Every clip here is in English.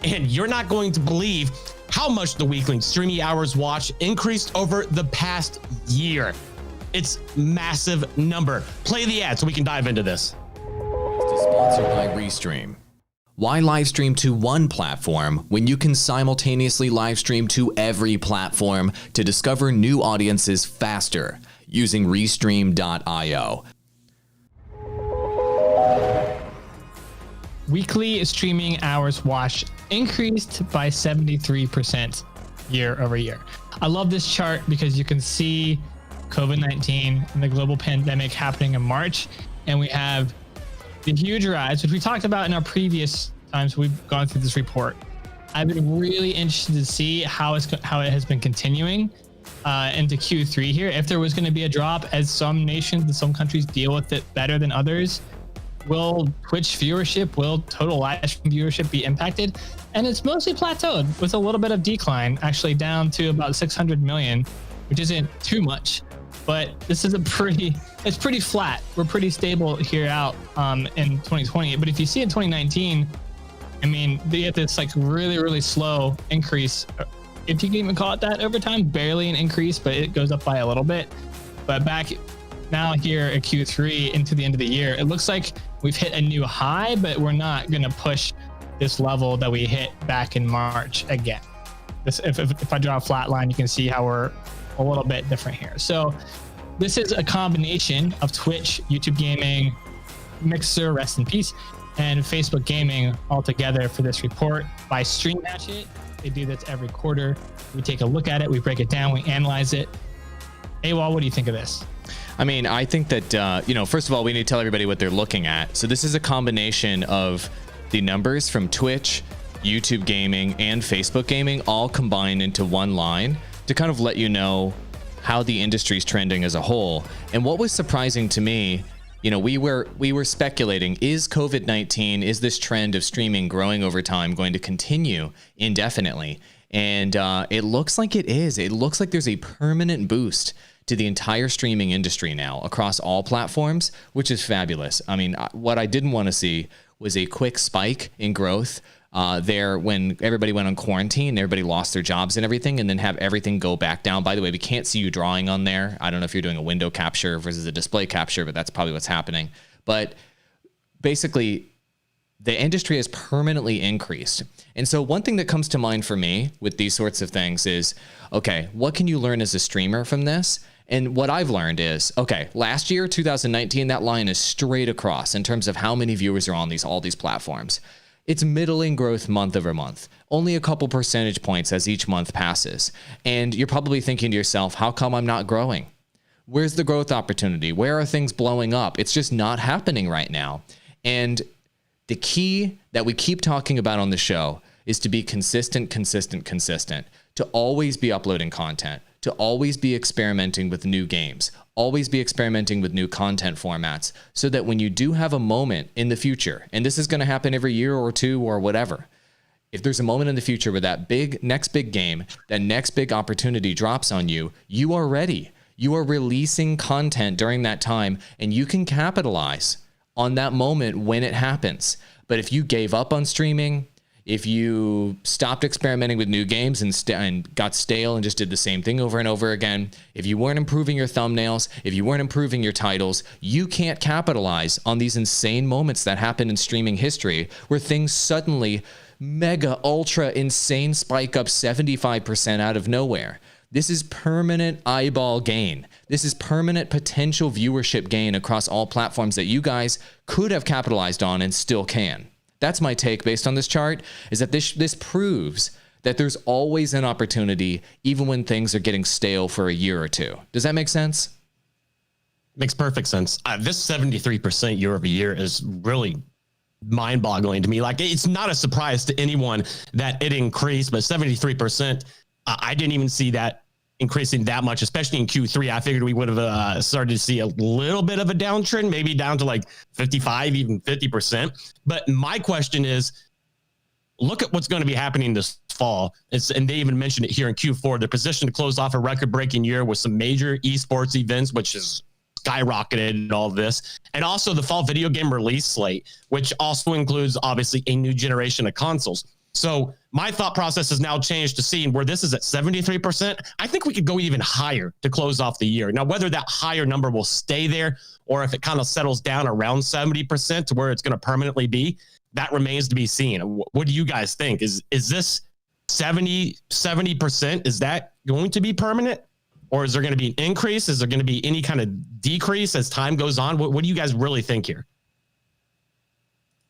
And you're not going to believe how much the weekly streaming hours watched increased over the past year. It's massive number. Play the ad so we can dive into this. Sponsored by Restream. Why live stream to one platform when you can simultaneously live stream to every platform to discover new audiences faster using Restream.io? Weekly streaming hours watched increased by 73% year over year. I love this chart because you can see COVID-19 and the global pandemic happening in March, and we have the huge rise, which we talked about in our previous times we've gone through this report. I've been really interested to see how it has been continuing into Q3 here. If there was going to be a drop, as some nations and some countries deal with it better than others, will Twitch viewership, will total live stream viewership be impacted? And it's mostly plateaued with a little bit of decline, actually down to about 600 million, which isn't too much. But this is it's pretty flat. We're pretty stable here out in 2020. But if you see in 2019, I mean, they get this like really slow increase, if you can even call it that, over time. Barely an increase, but it goes up by a little bit. But back now here at Q3 into the end of the year, it looks like we've hit a new high, but we're not going to push this level that we hit back in March again. If I draw a flat line, you can see how we're a little bit different here. So this is a combination of Twitch, YouTube gaming, Mixer, rest in peace, and Facebook gaming all together for this report by Stream Hatchet. They do this every quarter. We take a look at it, we break it down, we analyze it. AWOL, what do you think of this? I mean, I think that, first of all, we need to tell everybody what they're looking at. So this is a combination of the numbers from Twitch, YouTube gaming, and Facebook gaming all combined into one line to kind of let you know how the industry's trending as a whole. And what was surprising to me, we were speculating, is COVID-19, is this trend of streaming growing over time going to continue indefinitely? And it looks like it is. It looks like there's a permanent boost to the entire streaming industry now across all platforms, which is fabulous. I mean, what I didn't want to see was a quick spike in growth there when everybody went on quarantine, everybody lost their jobs and everything, and then have everything go back down. By the way, we can't see you drawing on there. I don't know if you're doing a window capture versus a display capture, but that's probably what's happening. But basically, the industry has permanently increased. And so one thing that comes to mind for me with these sorts of things is, okay, what can you learn as a streamer from this? And what I've learned is, okay, last year, 2019, that line is straight across in terms of how many viewers are on all these platforms. It's middling growth month over month, only a couple percentage points as each month passes. And you're probably thinking to yourself, how come I'm not growing? Where's the growth opportunity? Where are things blowing up? It's just not happening right now. And the key that we keep talking about on the show is to be consistent, to always be uploading content, to always be experimenting with new games, always be experimenting with new content formats, so that when you do have a moment in the future, and this is going to happen every year or two or whatever, if there's a moment in the future where that next big game, that next big opportunity drops on you, you are ready. You are releasing content during that time, and you can capitalize on that moment when it happens. But if you gave up on streaming, if you stopped experimenting with new games and got stale and just did the same thing over and over again, if you weren't improving your thumbnails, if you weren't improving your titles, you can't capitalize on these insane moments that happen in streaming history where things suddenly mega, ultra, insane spike up 75% out of nowhere. This is permanent eyeball gain. This is permanent potential viewership gain across all platforms that you guys could have capitalized on and still can. That's my take based on this chart, is that this proves that there's always an opportunity, even when things are getting stale for a year or two. Does that make sense? Makes perfect sense. This 73% year over year is really mind-boggling to me. Like, it's not a surprise to anyone that it increased, but 73%, I didn't even see that increasing that much, especially in Q3. I figured we would have started to see a little bit of a downtrend, maybe down to like 55, even 50%. But my question is, look at what's going to be happening this fall. And they even mentioned it here in Q4. They're positioned to close off a record-breaking year with some major esports events, which is skyrocketed and all this. And also the fall video game release slate, which also includes, obviously, a new generation of consoles. So my thought process has now changed to seeing where this is at 73%. I think we could go even higher to close off the year. Now, whether that higher number will stay there or if it kind of settles down around 70% to where it's going to permanently be, that remains to be seen. What do you guys think? Is this 70%? Is that going to be permanent? Or is there going to be an increase? Is there going to be any kind of decrease as time goes on? What do you guys really think here?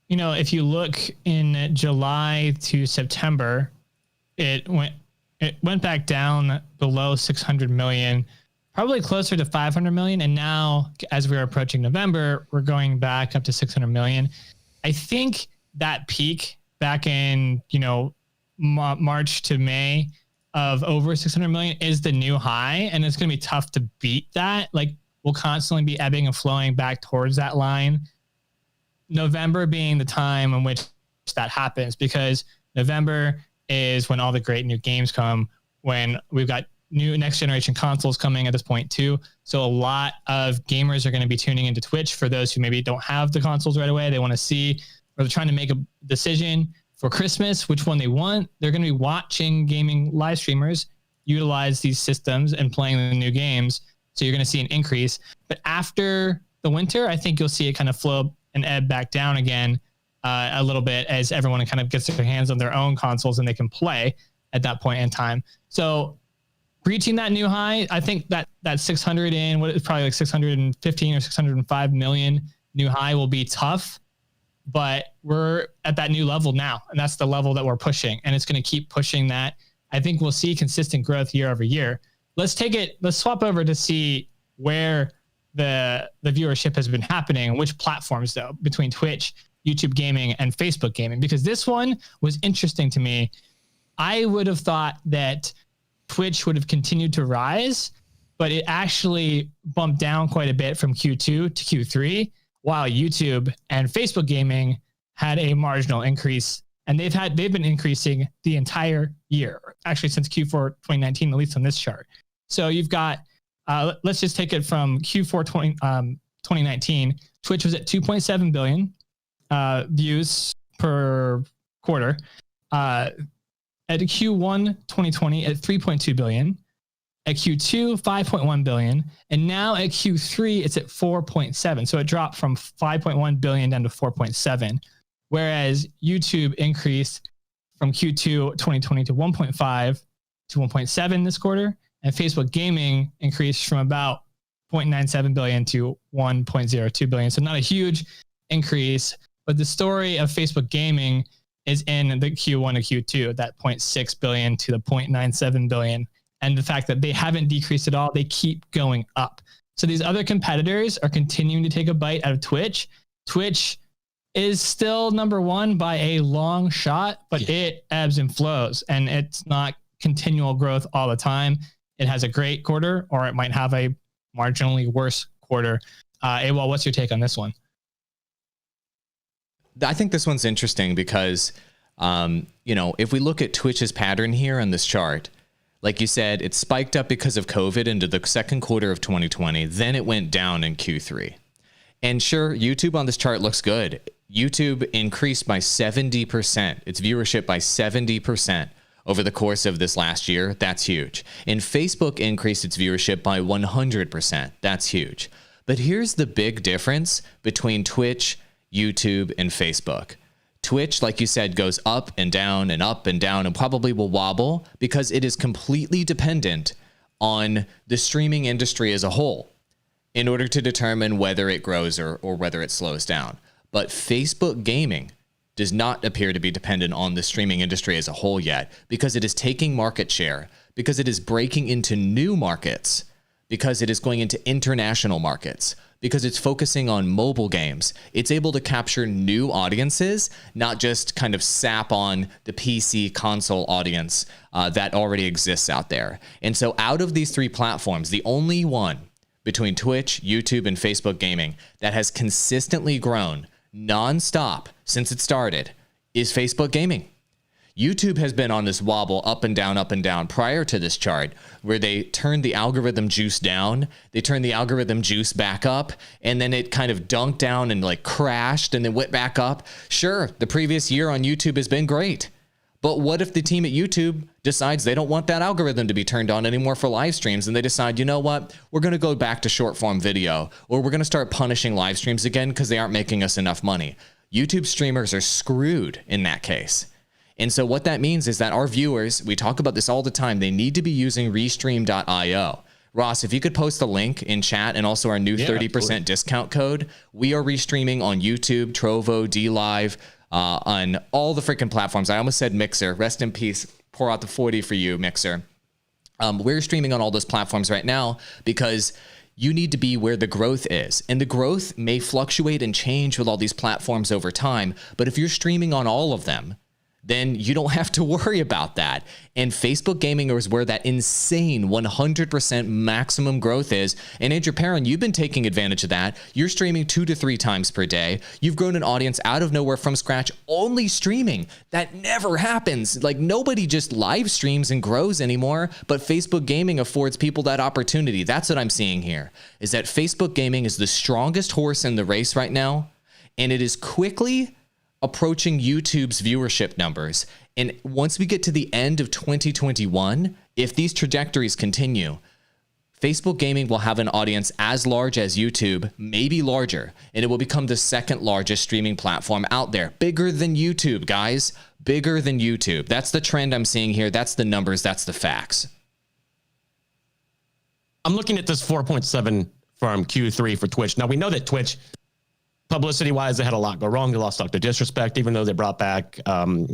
You know, if you look in July to September, it went back down below 600 million, probably closer to 500 million. And now, as we're approaching November, we're going back up to 600 million. I think that peak back in, March to May of over 600 million is the new high. And it's going to be tough to beat that. Like, we'll constantly be ebbing and flowing back towards that line. November being the time in which that happens, because November is when all the great new games come, when we've got new next generation consoles coming at this point too. So a lot of gamers are going to be tuning into Twitch. For those who maybe don't have the consoles right away, they want to see, or they're trying to make a decision for Christmas, which one they want. They're going to be watching gaming live streamers utilize these systems and playing the new games. So you're going to see an increase. But after the winter, I think you'll see it kind of flow and ebb back down again a little bit as everyone kind of gets their hands on their own consoles and they can play at that point in time. So reaching that new high, I think that 600 in what is probably like 615 or 605 million new high will be tough, but we're at that new level now. And that's the level that we're pushing. And it's going to keep pushing that. I think we'll see consistent growth year over year. Let's swap over to see where the viewership has been happening, which platforms though, between Twitch, YouTube gaming, and Facebook gaming, because this one was interesting to me. I would have thought that Twitch would have continued to rise, but it actually bumped down quite a bit from Q2 to Q3, while YouTube and Facebook gaming had a marginal increase, and they've been increasing the entire year, actually since Q4 2019, at least on this chart. So you've got let's just take it from Q4 2019. Twitch was at 2.7 billion views per quarter. At Q1 2020 at 3.2 billion. At Q2, 5.1 billion. And now at Q3, it's at 4.7. So it dropped from 5.1 billion down to 4.7. Whereas YouTube increased from Q2 2020 to 1.5 to 1.7 this quarter. And Facebook gaming increased from about 0.97 billion to 1.02 billion. So not a huge increase, but the story of Facebook gaming is in the Q1 to Q2, that 0.6 billion to the 0.97 billion. And the fact that they haven't decreased at all, they keep going up. So these other competitors are continuing to take a bite out of Twitch. Twitch is still number one by a long shot, but it ebbs and flows, and it's not continual growth all the time. It has a great quarter, or it might have a marginally worse quarter. Awal, what's your take on this one? I think this one's interesting because, if we look at Twitch's pattern here on this chart, like you said, it spiked up because of COVID into the second quarter of 2020. Then it went down in Q3. And sure, YouTube on this chart looks good. YouTube increased by 70%, its viewership by 70%. Over the course of this last year. That's huge. And Facebook increased its viewership by 100%. That's huge. But here's the big difference between Twitch, YouTube, and Facebook. Twitch, like you said, goes up and down and up and down and probably will wobble because it is completely dependent on the streaming industry as a whole in order to determine whether it grows or whether it slows down. But Facebook gaming does not appear to be dependent on the streaming industry as a whole yet, because it is taking market share, because it is breaking into new markets, because it is going into international markets, because it's focusing on mobile games. It's able to capture new audiences, not just kind of sap on the PC console audience that already exists out there. And so out of these three platforms, the only one between Twitch, YouTube, and Facebook gaming that has consistently grown nonstop since it started is Facebook gaming. YouTube has been on this wobble up and down prior to this chart, where they turned the algorithm juice down, they turned the algorithm juice back up, and then it kind of dunked down and like crashed and then went back up. Sure, the previous year on YouTube has been great, But what if the team at YouTube decides they don't want that algorithm to be turned on anymore for live streams, and they decide, you know what, we're going to go back to short form video, or we're going to start punishing live streams again because they aren't making us enough money? YouTube streamers are screwed in that case. And so what that means is that our viewers, we talk about this all the time, they need to be using restream.io. Ross, if you could post the link in chat and also our new 30% discount code. We are restreaming on YouTube, Trovo, DLive, on all the freaking platforms. I almost said Mixer. Rest in peace. Pour out the 40 for you, Mixer. We're streaming on all those platforms right now because you need to be where the growth is. And the growth may fluctuate and change with all these platforms over time. But if you're streaming on all of them, then you don't have to worry about that. And Facebook gaming is where that insane 100% maximum growth is. And Andrew Perrin, you've been taking advantage of that. You're streaming 2 to 3 times per day. You've grown an audience out of nowhere from scratch, only streaming. That never happens. Like, nobody just live streams and grows anymore, but Facebook gaming affords people that opportunity. That's what I'm seeing here, is that Facebook gaming is the strongest horse in the race right now. And it is quickly approaching YouTube's viewership numbers. And once we get to the end of 2021, if these trajectories continue, Facebook gaming will have an audience as large as YouTube, maybe larger, and it will become the second largest streaming platform out there. Bigger than YouTube, guys. Bigger than YouTube. That's the trend I'm seeing here. That's the numbers. That's the facts. I'm looking at this 4.7 from Q3 for Twitch. Now, we know that Twitch, publicity-wise, they had a lot go wrong. They lost Dr. Disrespect, even though they brought back, some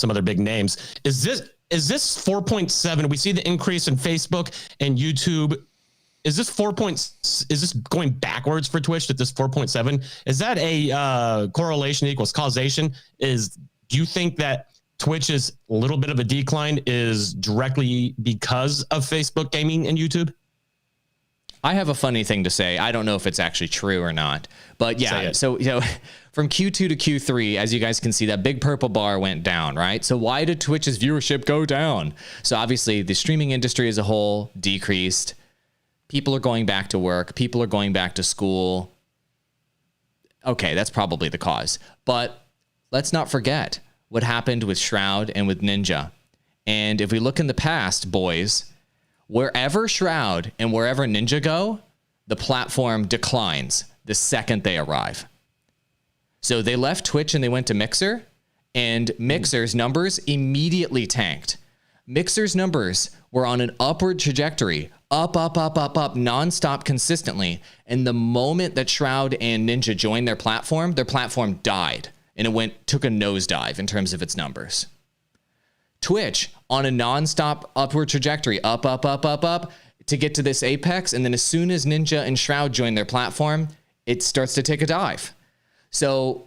other big names. Is this 4.7? We see the increase in Facebook and YouTube. Is this is this going backwards for Twitch at this 4.7? Is that a correlation equals causation? Do you think that Twitch's little bit of a decline is directly because of Facebook gaming and YouTube? I have a funny thing to say. I don't know if it's actually true or not, but yeah. So, from Q2 to Q3, as you guys can see, that big purple bar went down, right? So why did Twitch's viewership go down? So obviously the streaming industry as a whole decreased. People are going back to work. People are going back to school. Okay, that's probably the cause. But let's not forget what happened with Shroud and with Ninja. And if we look in the past, boys, wherever Shroud and wherever Ninja go, the platform declines the second they arrive. So they left Twitch and they went to Mixer, and Mixer's numbers immediately tanked. Mixer's numbers were on an upward trajectory, up, nonstop consistently. And the moment that Shroud and Ninja joined their platform died, and it took a nosedive in terms of its numbers. Twitch on a nonstop upward trajectory, up to get to this apex. And then as soon as Ninja and Shroud join their platform, it starts to take a dive. So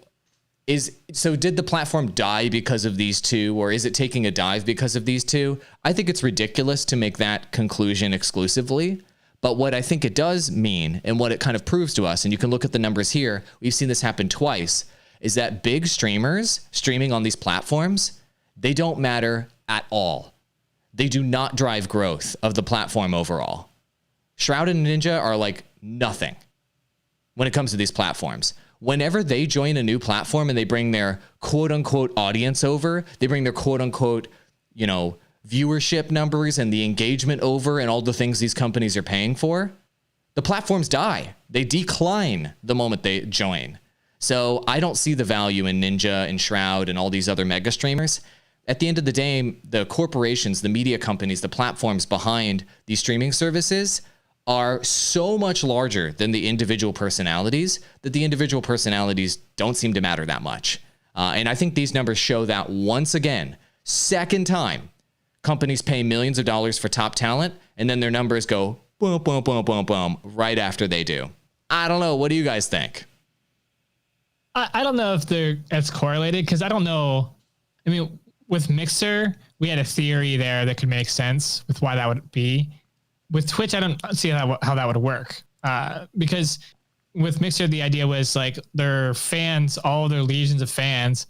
did the platform die because of these two, or is it taking a dive because of these two? I think it's ridiculous to make that conclusion exclusively. But what I think it does mean, and what it kind of proves to us, and you can look at the numbers here, we've seen this happen twice, is that big streamers streaming on these platforms, they don't matter at all. They do not drive growth of the platform overall. Shroud and Ninja are like nothing when it comes to these platforms. Whenever they join a new platform and they bring their quote unquote audience over, they bring their quote unquote, viewership numbers and the engagement over and all the things these companies are paying for, the platforms die. They decline the moment they join. So I don't see the value in Ninja and Shroud and all these other mega streamers. At the end of the day, the corporations, the media companies, the platforms behind these streaming services are so much larger than the individual personalities that the individual personalities don't seem to matter that much. And I think these numbers show that once again, second time, companies pay millions of dollars for top talent, and then their numbers go boom, boom, boom, boom, boom, right after they do. I don't know. What do you guys think? I don't know if it's correlated, because I don't know. I mean, with Mixer, we had a theory there that could make sense with why that would be. With Twitch, I don't see how that would work. Because with Mixer, the idea was like their fans, all their legions of fans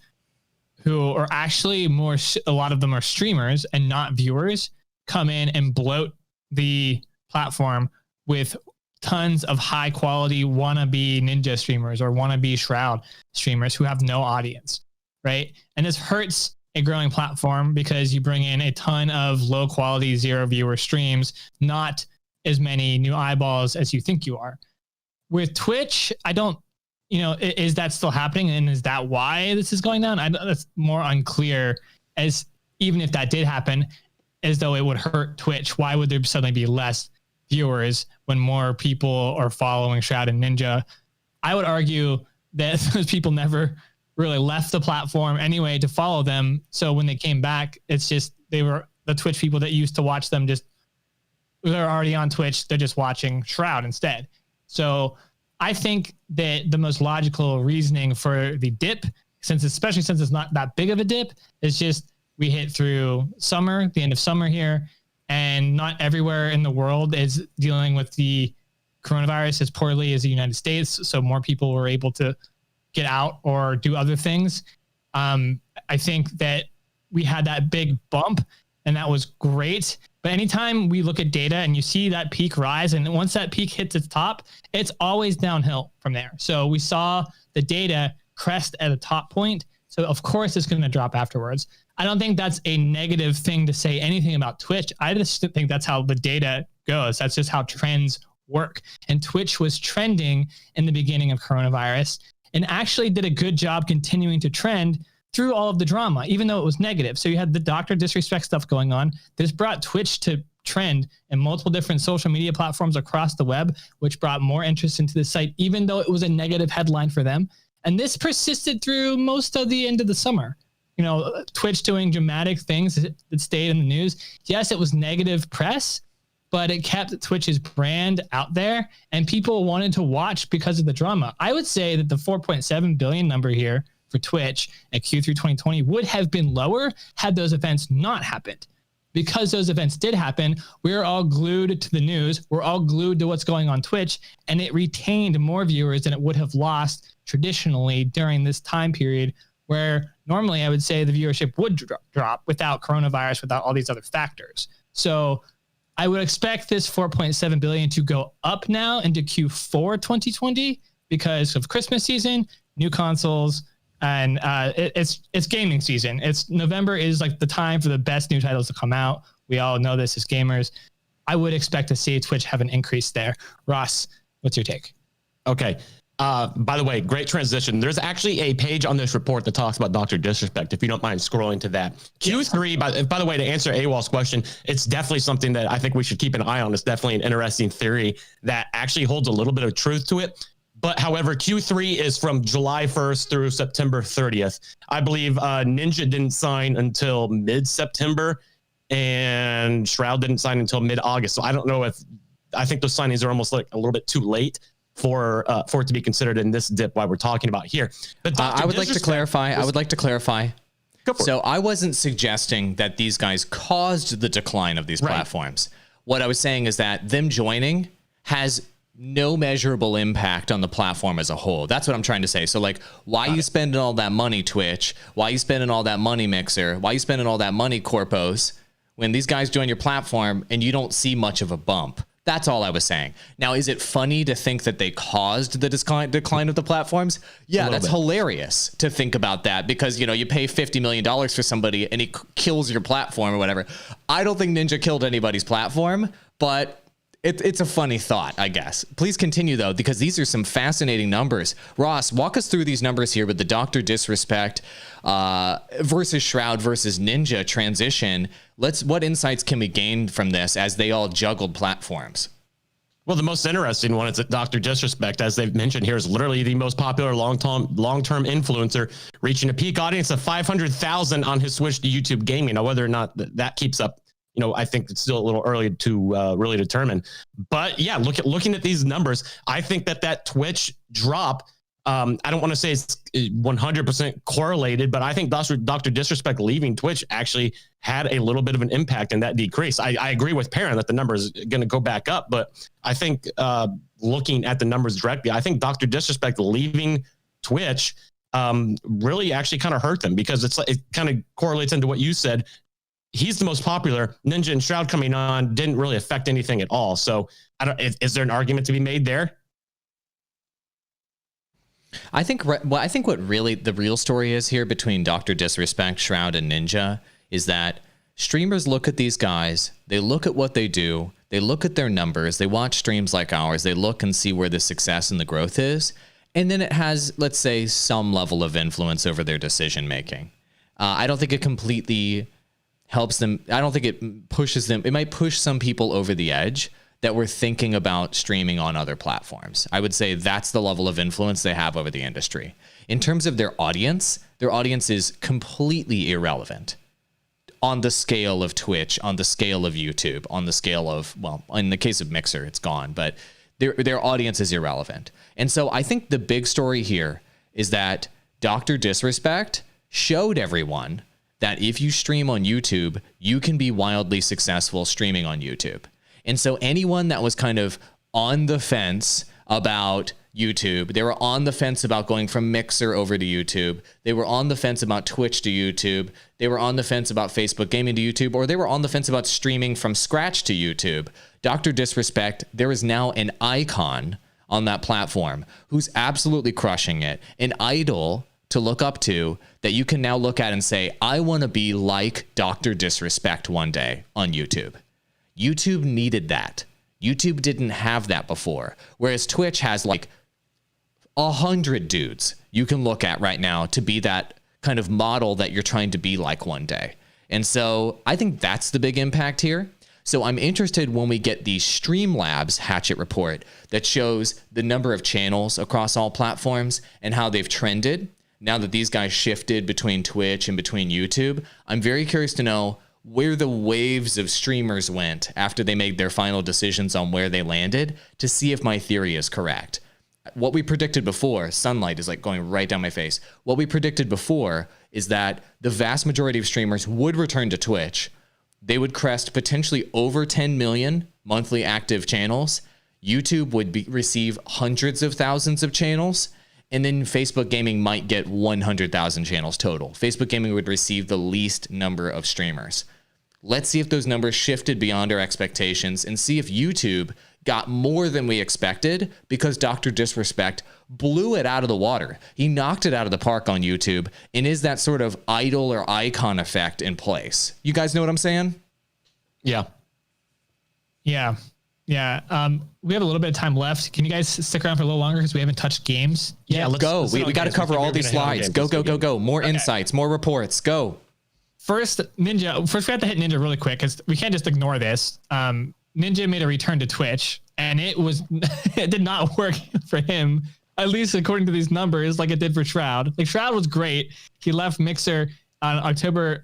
who are actually a lot of them are streamers and not viewers, come in and bloat the platform with tons of high quality wannabe Ninja streamers or wannabe Shroud streamers who have no audience, right? And this hurts a growing platform because you bring in a ton of low quality, zero viewer streams, not as many new eyeballs as you think you are. With Twitch, I don't, is that still happening? And is that why this is going down? That's more unclear, as even if that did happen, as though it would hurt Twitch. Why would there suddenly be less viewers when more people are following Shroud and Ninja? I would argue that those people never really left the platform anyway to follow them. So when they came back, it's just they were the Twitch people that used to watch them, just they're already on Twitch. They're just watching Shroud instead. So I think that the most logical reasoning for the dip, especially since it's not that big of a dip, is just we hit through summer, the end of summer here, and not everywhere in the world is dealing with the coronavirus as poorly as the United States. So more people were able to get out or do other things. I think that we had that big bump and that was great. But anytime we look at data and you see that peak rise, and once that peak hits its top, it's always downhill from there. So we saw the data crest at a top point. So of course it's going to drop afterwards. I don't think that's a negative thing to say anything about Twitch. I just think that's how the data goes. That's just how trends work. And Twitch was trending in the beginning of coronavirus and actually did a good job continuing to trend through all of the drama, even though it was negative. So you had the Dr. Disrespect stuff going on. This brought Twitch to trend in multiple different social media platforms across the web, which brought more interest into the site, even though it was a negative headline for them. And this persisted through most of the end of the summer. Twitch doing dramatic things that stayed in the news. Yes, it was negative press, but it kept Twitch's brand out there and people wanted to watch because of the drama. I would say that the 4.7 billion number here for Twitch at Q3 2020 would have been lower had those events not happened. Because those events did happen, we're all glued to the news. We're all glued to what's going on Twitch, and it retained more viewers than it would have lost traditionally during this time period where normally I would say the viewership would drop without coronavirus, without all these other factors. So I would expect this 4.7 billion to go up now into Q4 2020 because of Christmas season, new consoles, and it's gaming season. November is like the time for the best new titles to come out. We all know this as gamers. I would expect to see Twitch have an increase there. Ross, what's your take? Okay. By the way, great transition. There's actually a page on this report that talks about Dr. Disrespect, if you don't mind scrolling to that. Q3, by the way, to answer AWOL's question, it's definitely something that I think we should keep an eye on. It's definitely an interesting theory that actually holds a little bit of truth to it. But however, Q3 is from July 1st through September 30th. I believe Ninja didn't sign until mid-September and Shroud didn't sign until mid-August. So I don't know I think those signings are almost like a little bit too late for it to be considered in this dip while we're talking about here. But I would like to clarify. So I wasn't suggesting that these guys caused the decline of these platforms. What I was saying is that them joining has no measurable impact on the platform as a whole. That's what I'm trying to say. So like, why are you spending all that money, Twitch? Why are you spending all that money, Mixer? Why are you spending all that money, Corpos, when these guys join your platform and you don't see much of a bump? That's all I was saying. Now, is it funny to think that they caused the decline of the platforms? Yeah, that's hilarious to think about that because, you pay $50 million for somebody and he kills your platform or whatever. I don't think Ninja killed anybody's platform, but it's a funny thought, I guess. Please continue, though, because these are some fascinating numbers. Ross, walk us through these numbers here with the Dr. Disrespect versus Shroud versus Ninja transition. What insights can we gain from this as they all juggled platforms? Well, the most interesting one is that Dr. Disrespect, as they've mentioned here, is literally the most popular long-term influencer, reaching a peak audience of 500,000 on his switch to YouTube gaming. Now, whether or not that keeps up, I think it's still a little early to really determine. But yeah, looking at these numbers, I think that Twitch drop, I don't want to say it's 100% correlated, but I think Dr. Disrespect leaving Twitch actually had a little bit of an impact in that decrease. I agree with Perrin that the number is going to go back up, but I think looking at the numbers directly, I think Dr. Disrespect leaving Twitch really actually kind of hurt them because it kind of correlates into what you said. He's the most popular. Ninja and Shroud coming on didn't really affect anything at all. So is there an argument to be made there? I think what really the real story is here between Dr. Disrespect, Shroud, and Ninja is that streamers look at these guys, they look at what they do, they look at their numbers, they watch streams like ours, they look and see where the success and the growth is, and then it has, let's say, some level of influence over their decision making. I don't think it completely helps them. I don't think it pushes them. It might push some people over the edge that were thinking about streaming on other platforms. I would say that's the level of influence they have over the industry. In terms of their audience is completely irrelevant on the scale of Twitch, on the scale of YouTube, on the scale of, well, in the case of Mixer, it's gone, but their audience is irrelevant. And so I think the big story here is that Dr. Disrespect showed everyone that if you stream on YouTube, you can be wildly successful streaming on YouTube. And so anyone that was kind of on the fence about YouTube, they were on the fence about going from Mixer over to YouTube, they were on the fence about Twitch to YouTube, they were on the fence about Facebook gaming to YouTube, or they were on the fence about streaming from scratch to YouTube. Dr. Disrespect, there is now an icon on that platform who's absolutely crushing it, an idol to look up to that you can now look at and say, I want to be like Dr. Disrespect one day on YouTube. YouTube needed that. YouTube didn't have that before. Whereas Twitch has like 100 dudes you can look at right now to be that kind of model that you're trying to be like one day. And so I think that's the big impact here. So I'm interested when we get the Streamlabs Hatchet report that shows the number of channels across all platforms and how they've trended now that these guys shifted between Twitch and between YouTube. I'm very curious to know where the waves of streamers went after they made their final decisions on where they landed to see if my theory is correct. What we predicted before, sunlight is like going right down my face. What we predicted before is that the vast majority of streamers would return to Twitch. They would crest potentially over 10 million monthly active channels. YouTube would receive hundreds of thousands of channels. And then Facebook gaming might get 100,000 channels total. Facebook gaming would receive the least number of streamers. Let's see if those numbers shifted beyond our expectations and see if YouTube got more than we expected because Dr. Disrespect blew it out of the water. He knocked it out of the park on YouTube. And is that sort of idol or icon effect in place? You guys know what I'm saying? Yeah. Yeah. Yeah. We have a little bit of time left. Can you guys stick around for a little longer because we haven't touched games? Yeah, let's go. We got to cover all these slides. Go. More insights, more reports. Go. First, Ninja. First, we have to hit Ninja really quick because we can't just ignore this. Ninja made a return to Twitch, and it did not work for him, at least according to these numbers, like it did for Shroud. Like Shroud was great. He left Mixer on October.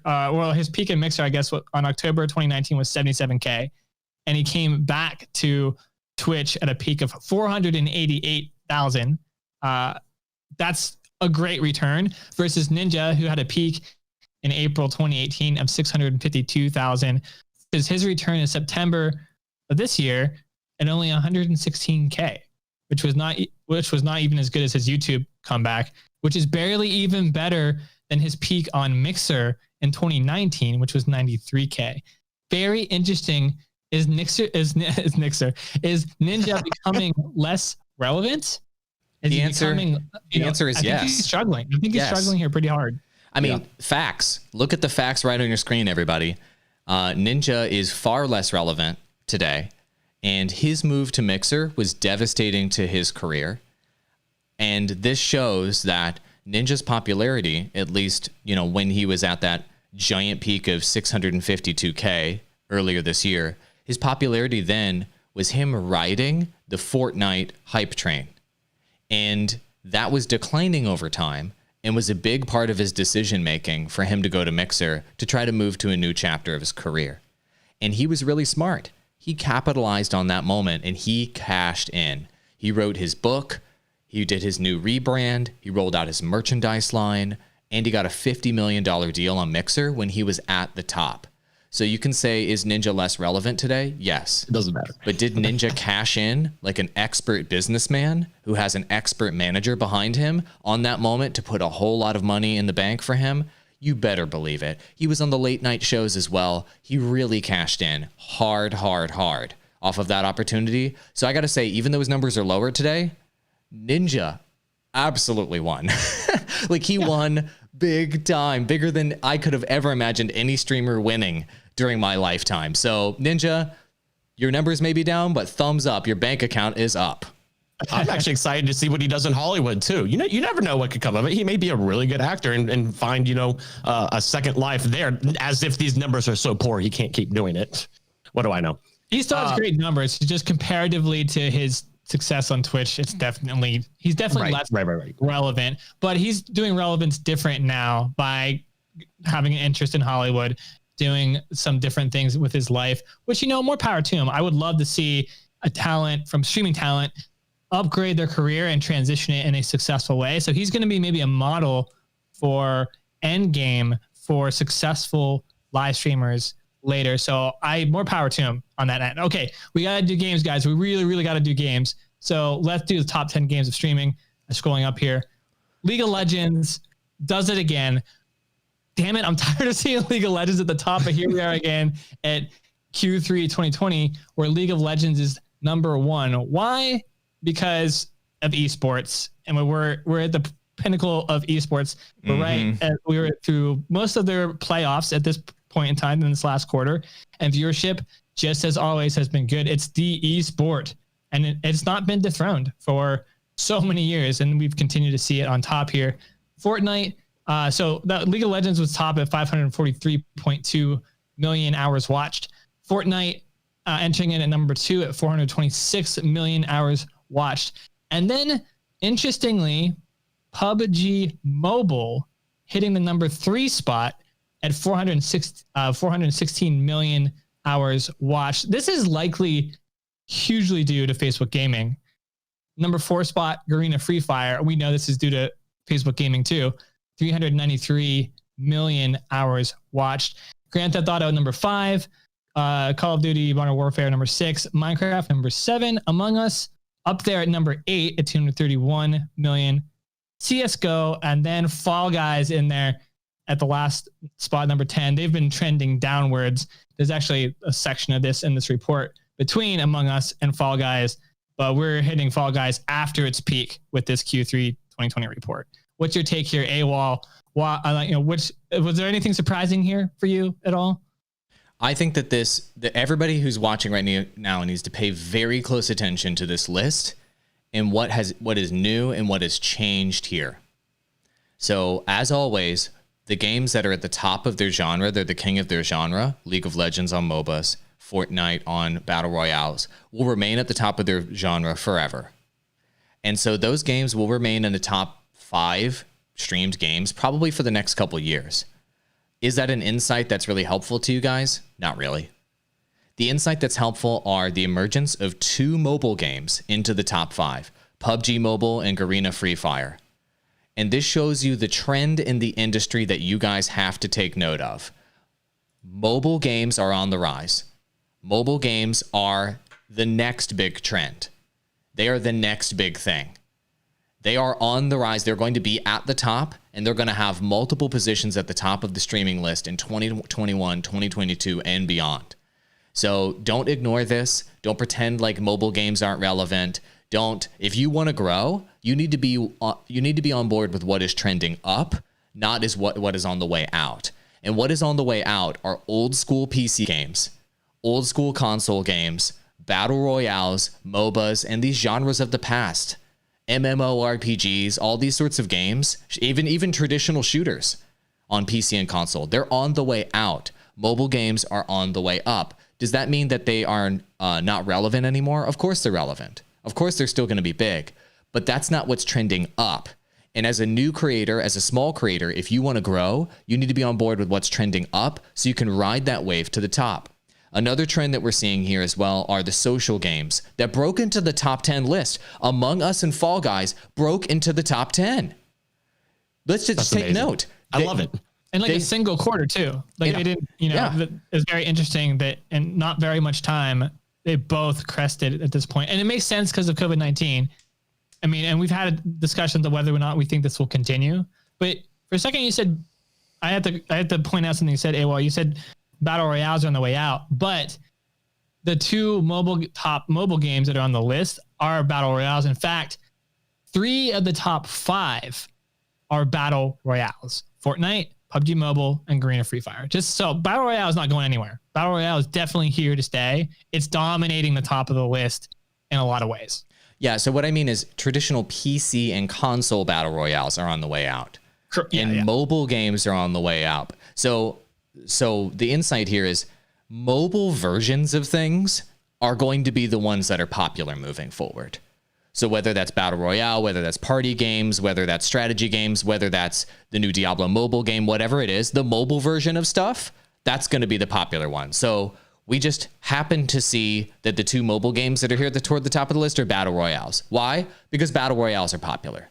His peak in Mixer, I guess, on October 2019 was 77K, and he came back to Twitch at a peak of 488,000. That's a great return versus Ninja, who had a peak in April 2018 of 652,000. Because his return in September of this year at only 116K, which was not even as good as his YouTube comeback, which is barely even better than his peak on Mixer in 2019, which was 93K. Very interesting. Is Ninja becoming less relevant? The answer is yes. He's struggling. I think he's struggling here pretty hard. I mean, facts. Look at the facts right on your screen, everybody. Ninja is far less relevant today, and his move to Mixer was devastating to his career. And this shows that Ninja's popularity, at least, when he was at that giant peak of 652K earlier this year, his popularity then was him riding the Fortnite hype train. And that was declining over time and was a big part of his decision making for him to go to Mixer to try to move to a new chapter of his career. And he was really smart. He capitalized on that moment and he cashed in. He wrote his book, he did his new rebrand, he rolled out his merchandise line, and he got a $50 million deal on Mixer when he was at the top. So you can say, is Ninja less relevant today? Yes. It doesn't matter. But did Ninja cash in like an expert businessman who has an expert manager behind him on that moment to put a whole lot of money in the bank for him? You better believe it. He was on the late night shows as well. He really cashed in hard off of that opportunity. So I got to say, even though his numbers are lower today, Ninja absolutely won. Like he won big time, bigger than I could have ever imagined any streamer winning during my lifetime. So Ninja, your numbers may be down, but thumbs up. Your bank account is up. I'm actually excited to see what he does in Hollywood too. You know, you never know what could come of it. He may be a really good actor and find, a second life there, as if these numbers are so poor he can't keep doing it. What do I know? He still has great numbers. Just comparatively to his success on Twitch, he's definitely less relevant, but he's doing relevance different now by having an interest in Hollywood, doing some different things with his life, which, more power to him. I would love to see a talent from streaming talent upgrade their career and transition it in a successful way. So he's going to be maybe a model for Endgame for successful live streamers later. So more power to him on that end. Okay, we got to do games, guys. We really, really got to do games. So let's do the top 10 games of streaming. I'm scrolling up here. League of Legends does it again. Damn it, I'm tired of seeing League of Legends at the top, but here we are again at Q3 2020, where League of Legends is number one. Why? Because of esports, and we're at the pinnacle of esports. We're right. We were through most of their playoffs at this point in time in this last quarter, and viewership, just as always, has been good. It's the esport, and it's not been dethroned for so many years, and we've continued to see it on top here. Fortnite. So the League of Legends was top at 543.2 million hours watched. Fortnite entering in at number 2 at 426 million hours watched. And then, interestingly, PUBG Mobile hitting the number 3 spot at 416 million hours watched. This is likely hugely due to Facebook Gaming. Number 4 spot, Garena Free Fire. We know this is due to Facebook Gaming too. 393 million hours watched. Grand Theft Auto number 5. Call of Duty Modern Warfare number 6. Minecraft number 7. Among Us up there at number 8 at 231 million. CSGO, and then Fall Guys in there at the last spot, number 10. They've been trending downwards. There's actually a section of this in this report between Among Us and Fall Guys, but we're hitting Fall Guys after its peak with this Q3 2020 report. What's your take here, AWOL? Was there anything surprising here for you at all? I think that everybody who's watching right now needs to pay very close attention to this list and what is new and what has changed here. So, as always, the games that are at the top of their genre, they're the king of their genre. League of Legends on MOBAs, Fortnite on Battle Royales, will remain at the top of their genre forever. And so those games will remain in the top 5 streamed games probably for the next couple of years. Is that an insight that's really helpful to you guys? Not really. The insight that's helpful are the emergence of 2 mobile games into the top 5, PUBG Mobile and Garena Free Fire. And this shows you the trend in the industry that you guys have to take note of. Mobile games are on the rise. Mobile games are the next big trend. They are the next big thing. They are on the rise. They're going to be at the top, and they're going to have multiple positions at the top of the streaming list in 2021, 2022, and beyond. So don't ignore this. Don't pretend like mobile games aren't relevant. If you want to grow, you need to be on board with what is trending up, not as what is on the way out. And what is on the way out are old school PC games, old school console games, battle royales, MOBAs, and these genres of the past. MMORPGs, all these sorts of games, even traditional shooters on PC and console, they're on the way out. Mobile games are on the way up. Does that mean that they are not relevant anymore? Of course they're relevant. Of course they're still going to be big, but that's not what's trending up. And as a new creator, as a small creator, if you want to grow, you need to be on board with what's trending up so you can ride that wave to the top. Another trend that we're seeing here as well are the social games that broke into the top 10 list. Among Us and Fall Guys broke into the top 10. Let's just take note. I love it. And a single quarter too. They didn't, it's very interesting that in not very much time, they both crested at this point. And it makes sense because of COVID-19. I mean, and we've had discussions of whether or not we think this will continue. But for a second, you said, I had to point out something you said, AWOL. You said battle royales are on the way out, but the 2 top mobile games that are on the list are battle royales. In fact, 3 of the top 5 are battle royales: Fortnite, PUBG Mobile, and Garena Free Fire. Just so battle royale is not going anywhere. Battle royale is definitely here to stay. It's dominating the top of the list in a lot of ways. Yeah. So what I mean is traditional PC and console battle royales are on the way out, and mobile games are on the way up. So the insight here is mobile versions of things are going to be the ones that are popular moving forward. So whether that's battle royale, whether that's party games, whether that's strategy games, whether that's the new Diablo mobile game, whatever it is, the mobile version of stuff, that's going to be the popular one. So we just happen to see that the 2 mobile games that are here toward the top of the list are battle royales. Why? Because battle royales are popular.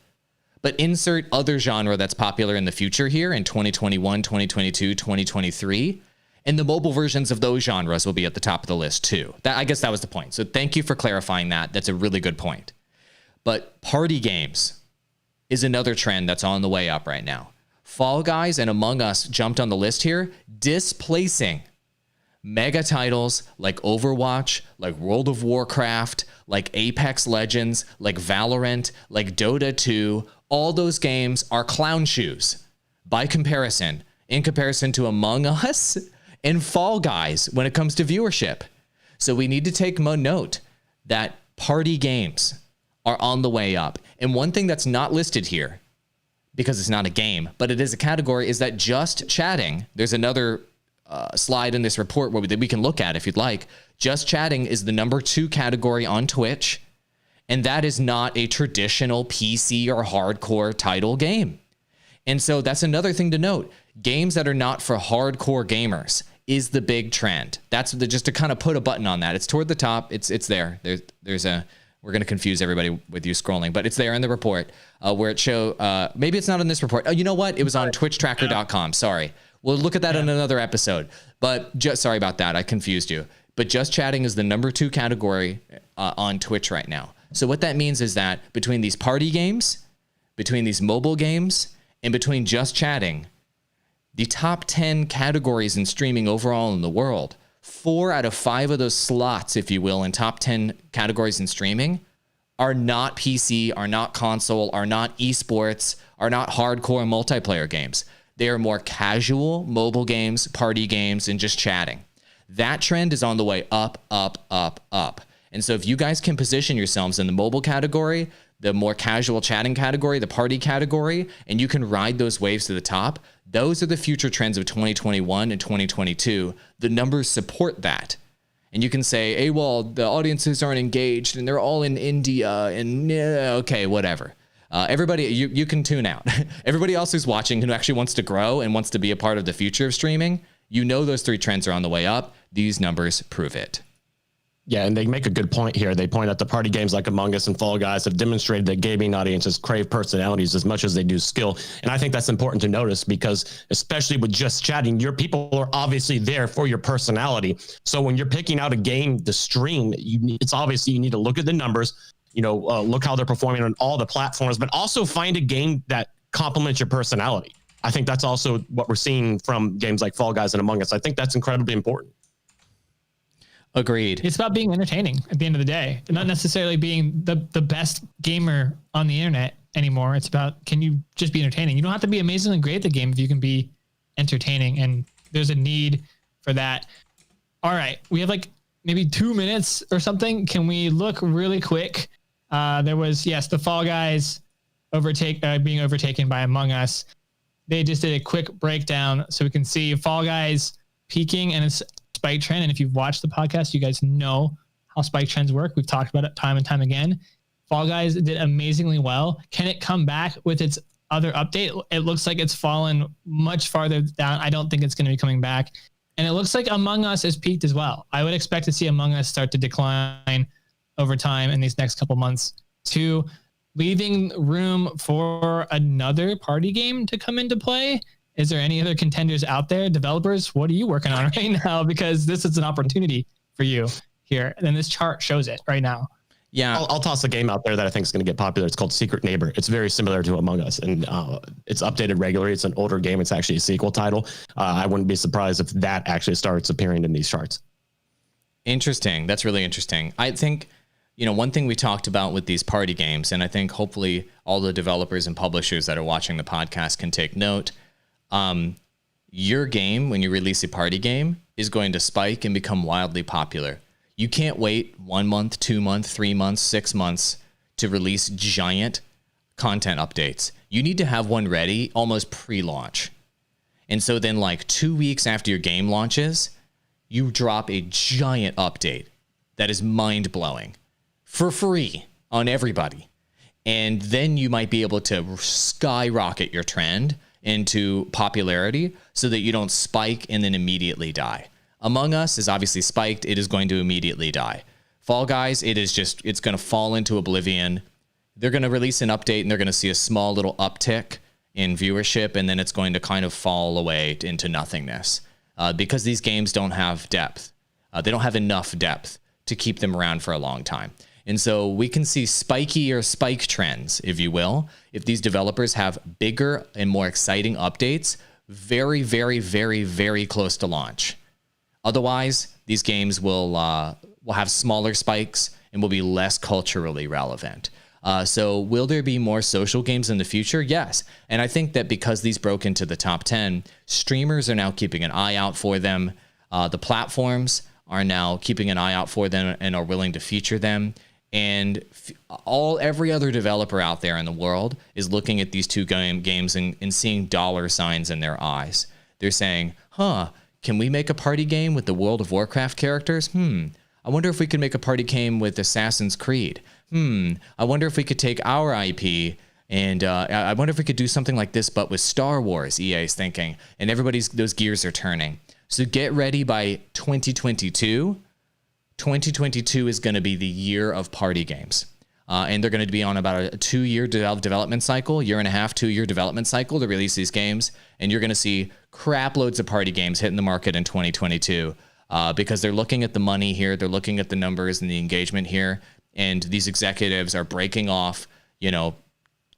But insert other genre that's popular in the future here in 2021, 2022, 2023, and the mobile versions of those genres will be at the top of the list too. I guess that was the point. So thank you for clarifying that. That's a really good point. But party games is another trend that's on the way up right now. Fall Guys and Among Us jumped on the list here, displacing mega titles like Overwatch, like World of Warcraft, like Apex Legends, like Valorant, like Dota 2. All those games are clown shoes in comparison to Among Us and Fall Guys when it comes to viewership. So we need to take note that party games are on the way up. And one thing that's not listed here, because it's not a game, but it is a category, is that just chatting. There's another slide in this report where we can look at if you'd like. Just chatting is the number 2 category on Twitch, and that is not a traditional PC or hardcore title game. And so that's another thing to note. Games that are not for hardcore gamers is the big trend. That's just to kind of put a button on that. It's toward the top. It's there. There's a. We're going to confuse everybody with you scrolling, but it's there in the report where it show. Maybe it's not in this report. Oh, you know what? It was on twitchtracker.com. Sorry. We'll look at that in another episode. But just sorry about that. I confused you. But just chatting is the number 2 category on Twitch right now. So what that means is that between these party games, between these mobile games, and between just chatting, the top 10 categories in streaming overall in the world, 4 out of 5 of those slots, if you will, in top 10 categories in streaming are not PC, are not console, are not esports, are not hardcore multiplayer games. They are more casual mobile games, party games, and just chatting. That trend is on the way up, up, up, up. And so if you guys can position yourselves in the mobile category, the more casual chatting category, the party category, and you can ride those waves to the top, those are the future trends of 2021 and 2022. The numbers support that. And you can say, hey, well, the audiences aren't engaged and they're all in India and okay, whatever. Everybody, you can tune out. Everybody else who's watching who actually wants to grow and wants to be a part of the future of streaming, you know those 3 trends are on the way up. These numbers prove it. Yeah, and they make a good point here. They point out the party games like Among Us and Fall Guys have demonstrated that gaming audiences crave personalities as much as they do skill. And I think that's important to notice because especially with just chatting, your people are obviously there for your personality. So when you're picking out a game to stream, it's obviously you need to look at the numbers, look how they're performing on all the platforms, but also find a game that complements your personality. I think that's also what we're seeing from games like Fall Guys and Among Us. I think that's incredibly important. Agreed. It's about being entertaining at the end of the day, not necessarily being the best gamer on the internet anymore. It's about, can you just be entertaining? You don't have to be amazingly great at the game if you can be entertaining, and there's a need for that. All right. We have like maybe 2 minutes or something. Can we look really quick? There was, the Fall Guys being overtaken by Among Us. They just did a quick breakdown so we can see Fall Guys peaking and it's spike trend. And if you've watched the podcast, you guys know how spike trends work. We've talked about it time and time again. Fall Guys did amazingly well. Can it come back with its other update? It looks like it's fallen much farther down. I don't think it's going to be coming back. And it looks like Among Us is peaked as well. I would expect to see Among Us start to decline over time in these next couple months too, leaving room for another party game to come into play. Is there any other contenders out there? Developers, what are you working on right now? Because this is an opportunity for you here. And this chart shows it right now. Yeah. I'll toss a game out there that I think is going to get popular. It's called Secret Neighbor. It's very similar to Among Us, and it's updated regularly. It's an older game. It's actually a sequel title. I wouldn't be surprised if that actually starts appearing in these charts. Interesting. That's really interesting. I think, one thing we talked about with these party games, and I think hopefully all the developers and publishers that are watching the podcast can take note. Your game, when you release a party game, is going to spike and become wildly popular. You can't wait 1 month, 2 months, 3 months, 6 months to release giant content updates. You need to have one ready almost pre-launch. And so then like 2 weeks after your game launches, you drop a giant update that is mind-blowing for free on everybody. And then you might be able to skyrocket your trend into popularity so that you don't spike and then immediately die. Among Us is obviously spiked. It is going to immediately die. Fall Guys, it's going to fall into oblivion. They're going to release an update and they're going to see a small little uptick in viewership, and then it's going to kind of fall away into nothingness because these games don't have depth. They don't have enough depth to keep them around for a long time. And so we can see spiky or spike trends, if you will, if these developers have bigger and more exciting updates very, very, very, very close to launch. Otherwise, these games will have smaller spikes and will be less culturally relevant. So will there be more social games in the future? Yes. And I think that because these broke into the top 10, streamers are now keeping an eye out for them. The platforms are now keeping an eye out for them and are willing to feature them. And every other developer out there in the world is looking at these two games and seeing dollar signs in their eyes. They're saying, can we make a party game with the World of Warcraft characters? I wonder if we could make a party game with Assassin's Creed. I wonder if we could take our IP and I wonder if we could do something like this, but with Star Wars, EA is thinking. And those gears are turning. So get ready by 2022. 2022 is going to be the year of party games. And they're going to be on about a 2-year development cycle, 1.5 to 2-year development cycle to release these games. And you're going to see crap loads of party games hitting the market in 2022 because they're looking at the money here. They're looking at the numbers and the engagement here. And these executives are breaking off, $20,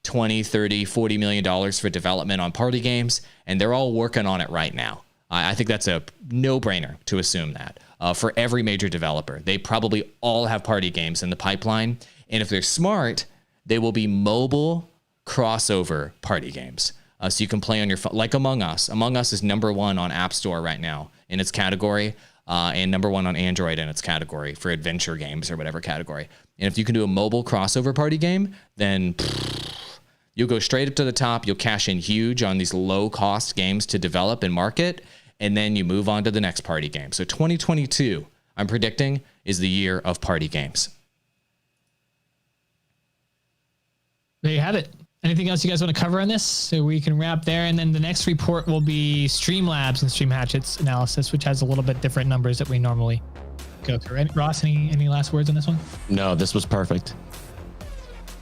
$30, $40 million for development on party games. And they're all working on it right now. I think that's a no-brainer to assume that for every major developer. They probably all have party games in the pipeline. And if they're smart, they will be mobile crossover party games. So you can play on your phone, like Among Us. Among Us is #1 on App Store right now in its category, and #1 on Android in its category for adventure games or whatever category. And if you can do a mobile crossover party game, then you'll go straight up to the top. You'll cash in huge on these low-cost games to develop and market, and then you move on to the next party game. So 2022, I'm predicting, is the year of party games. There you have it. Anything else you guys want to cover on this? So we can wrap there. And then the next report will be Streamlabs and Stream Hatchet's analysis, which has a little bit different numbers that we normally go through. Ross, any last words on this one? No, this was perfect.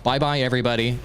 Bye-bye, everybody.